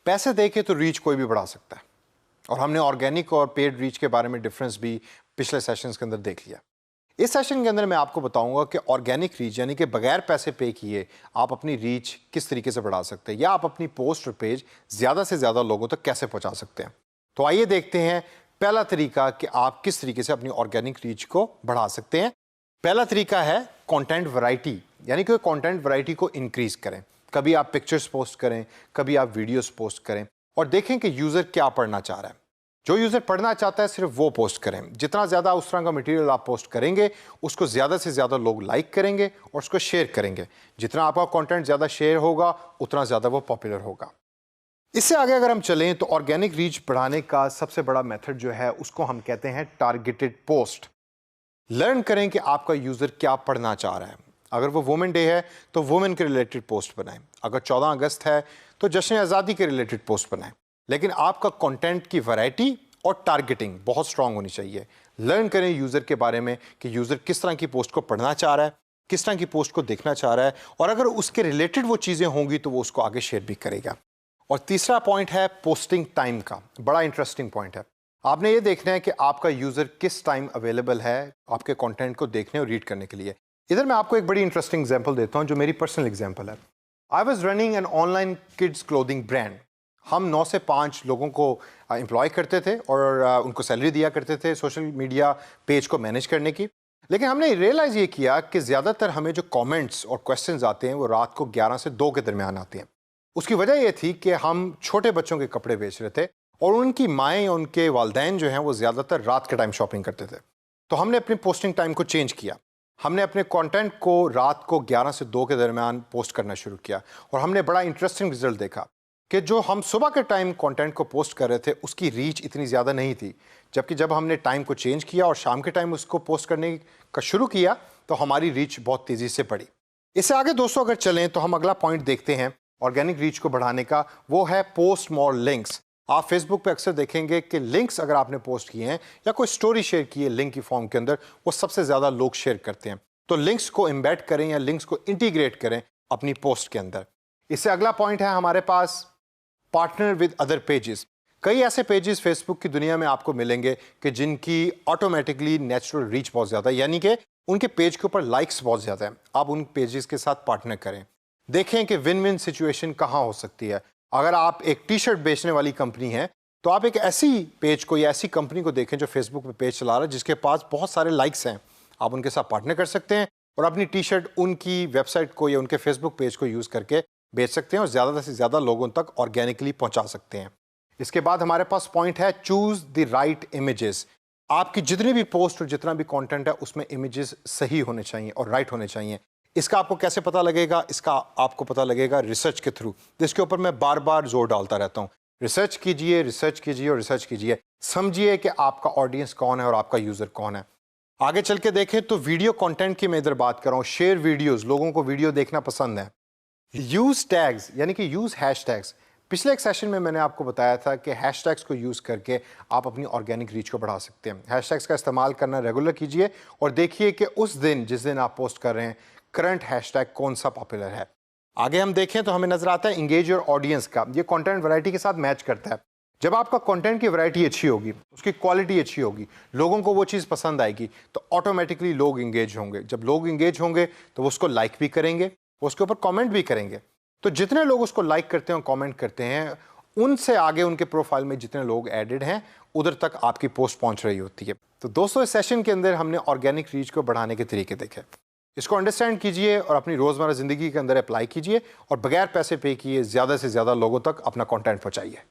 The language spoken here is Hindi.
पैसे दे के तो रीच कोई भी बढ़ा सकता है, और हमने ऑर्गेनिक और पेड रीच के बारे में डिफरेंस भी पिछले सेशंस के अंदर देख लिया। इस सेशन के अंदर मैं आपको बताऊंगा कि ऑर्गेनिक रीच यानी कि बगैर पैसे पे किए आप अपनी रीच किस तरीके से बढ़ा सकते हैं, या आप अपनी पोस्ट और पेज ज़्यादा से ज़्यादा लोगों तक कैसे पहुंचा सकते हैं। तो आइए देखते हैं पहला तरीका कि आप किस तरीके से अपनी ऑर्गेनिक रीच को बढ़ा सकते हैं। पहला तरीका है कंटेंट वैरायटी, यानी कि कंटेंट वैरायटी को इंक्रीज करें। कभी आप पिक्चर्स पोस्ट करें, कभी आप वीडियोस पोस्ट करें, और देखें कि यूज़र क्या पढ़ना चाह रहा है। जो यूज़र पढ़ना चाहता है सिर्फ वो पोस्ट करें। जितना ज़्यादा उस तरह का मटेरियल आप पोस्ट करेंगे, उसको ज़्यादा से ज़्यादा लोग लाइक करेंगे और उसको शेयर करेंगे। जितना आपका कंटेंट ज़्यादा शेयर होगा, उतना ज़्यादा वो पॉपुलर होगा। इससे आगे अगर हम चलें तो ऑर्गेनिक रीच बढ़ाने का सबसे बड़ा मेथड जो है उसको हम कहते हैं टारगेटेड पोस्ट। लर्न करें कि आपका यूज़र क्या पढ़ना चाह रहा है। अगर वो वुमेन डे है तो वुमेन के रिलेटेड पोस्ट बनाएं। अगर 14 अगस्त है तो जश्न आज़ादी के रिलेटेड पोस्ट बनाएं। लेकिन आपका कंटेंट की वैरायटी और टारगेटिंग बहुत स्ट्रांग होनी चाहिए। लर्न करें यूज़र के बारे में कि यूज़र किस तरह की पोस्ट को पढ़ना चाह रहा है, किस तरह की पोस्ट को देखना चाह रहा है, और अगर उसके रिलेटेड वो चीज़ें होंगी तो वो उसको आगे शेयर भी करेगा। और तीसरा पॉइंट है पोस्टिंग टाइम का। बड़ा इंटरेस्टिंग पॉइंट है। आपने ये देखना है कि आपका यूज़र किस टाइम अवेलेबल है आपके कंटेंट को देखने और रीड करने के लिए। इधर मैं आपको एक बड़ी इंटरेस्टिंग एग्जांपल देता हूं जो मेरी पर्सनल एग्जांपल है। I was running an online kids clothing brand. हम 9 से 5 लोगों को एम्प्लॉय करते थे और उनको सैलरी दिया करते थे सोशल मीडिया पेज को मैनेज करने की। लेकिन हमने रियलाइज़ ये किया कि ज़्यादातर हमें जो कमेंट्स और क्वेश्चंस आते हैं वो रात को 11 से 2 के दरमियान आते हैं। उसकी वजह ये थी कि हम छोटे बच्चों के कपड़े बेच रहे थे और उनकी माएँ, उनके वालिदैन जो हैं वो ज़्यादातर रात के टाइम शॉपिंग करते थे। तो हमने अपनी पोस्टिंग टाइम को चेंज किया। हमने अपने कंटेंट को रात को 11 से 2 के दरमियान पोस्ट करना शुरू किया, और हमने बड़ा इंटरेस्टिंग रिजल्ट देखा कि जो हम सुबह के टाइम कंटेंट को पोस्ट कर रहे थे उसकी रीच इतनी ज़्यादा नहीं थी, जबकि जब हमने टाइम को चेंज किया और शाम के टाइम उसको पोस्ट करने का शुरू किया तो हमारी रीच बहुत तेज़ी से बढ़ी। इससे आगे दोस्तों अगर चलें तो हम अगला पॉइंट देखते हैं ऑर्गेनिक रीच को बढ़ाने का। वो है पोस्ट मोर लिंक्स। आप फेसबुक पे अक्सर देखेंगे कि लिंक्स अगर आपने पोस्ट किए हैं या कोई स्टोरी शेयर की है लिंक की फॉर्म के अंदर, वो सबसे ज़्यादा लोग शेयर करते हैं। तो लिंक्स को एम्बेड करें या लिंक्स को इंटीग्रेट करें अपनी पोस्ट के अंदर। इससे अगला पॉइंट है हमारे पास पार्टनर विद अदर पेजेस। कई ऐसे पेजेस फेसबुक की दुनिया में आपको मिलेंगे कि जिनकी ऑटोमेटिकली नेचुरल रीच बहुत ज़्यादा है, यानी कि उनके पेज के ऊपर लाइक्स बहुत ज़्यादा हैं। आप उन पेजेस के साथ पार्टनर करें। देखें कि विन विन सिचुएशन कहाँ हो सकती है। अगर आप एक टी शर्ट बेचने वाली कंपनी है तो आप एक ऐसी पेज को या ऐसी कंपनी को देखें जो फेसबुक पे पेज चला रहा है जिसके पास बहुत सारे लाइक्स हैं। आप उनके साथ पार्टनर कर सकते हैं और अपनी टी शर्ट उनकी वेबसाइट को या उनके फेसबुक पेज को यूज़ करके बेच सकते हैं और ज़्यादा से ज़्यादा लोगों तक ऑर्गेनिकली पहुंचा सकते हैं। इसके बाद हमारे पास पॉइंट है चूज़ द राइट इमेजेस। आपकी जितनी भी पोस्ट और जितना भी कंटेंट है उसमें इमेजेस सही होने चाहिए और राइट होने चाहिए। इसका आपको कैसे पता लगेगा? इसका आपको पता लगेगा रिसर्च के थ्रू, जिसके ऊपर मैं बार बार जोर डालता रहता हूँ। रिसर्च कीजिए, रिसर्च कीजिए और रिसर्च कीजिए। समझिए कि आपका ऑडियंस कौन है और आपका यूज़र कौन है। आगे चल के देखें तो वीडियो कंटेंट की मैं इधर बात कर रहा हूँ। शेयर वीडियोस, लोगों को वीडियो देखना पसंद है। यूज़ टैग्स यानी कि यूज़ हैशटैग्स। पिछले एक सेशन में मैंने आपको बताया था कि हैशटैग्स को यूज़ करके आप अपनी ऑर्गेनिक रीच को बढ़ा सकते हैं। हैशटैग्स का इस्तेमाल करना रेगुलर कीजिए और देखिए कि उस दिन जिस दिन आप पोस्ट कर रहे हैं करंट हैशटैग कौन सा पॉपुलर है। आगे हम देखें तो हमें नजर आता है इंगेज योर ऑडियंस का। ये कंटेंट वैरायटी के साथ मैच करता है। जब आपका कंटेंट की वैरायटी अच्छी होगी, उसकी क्वालिटी अच्छी होगी, लोगों को वो चीज़ पसंद आएगी तो ऑटोमेटिकली लोग इंगेज होंगे। जब लोग इंगेज होंगे तो वो उसको लाइक भी करेंगे, उसके ऊपर कमेंट भी करेंगे। तो जितने लोग उसको लाइक करते हैं और कमेंट करते हैं, उनसे आगे उनके प्रोफाइल में जितने लोग एडेड हैं उधर तक आपकी पोस्ट पहुंच रही होती है। तो दोस्तों इस सेशन के अंदर हमने ऑर्गेनिक रीच को बढ़ाने के तरीके देखे। इसको अंडरस्टैंड कीजिए और अपनी रोज़मर्रा ज़िंदगी के अंदर अप्लाई कीजिए और बगैर पैसे पे किए ज़्यादा से ज़्यादा लोगों तक अपना कंटेंट पहुंचाइए।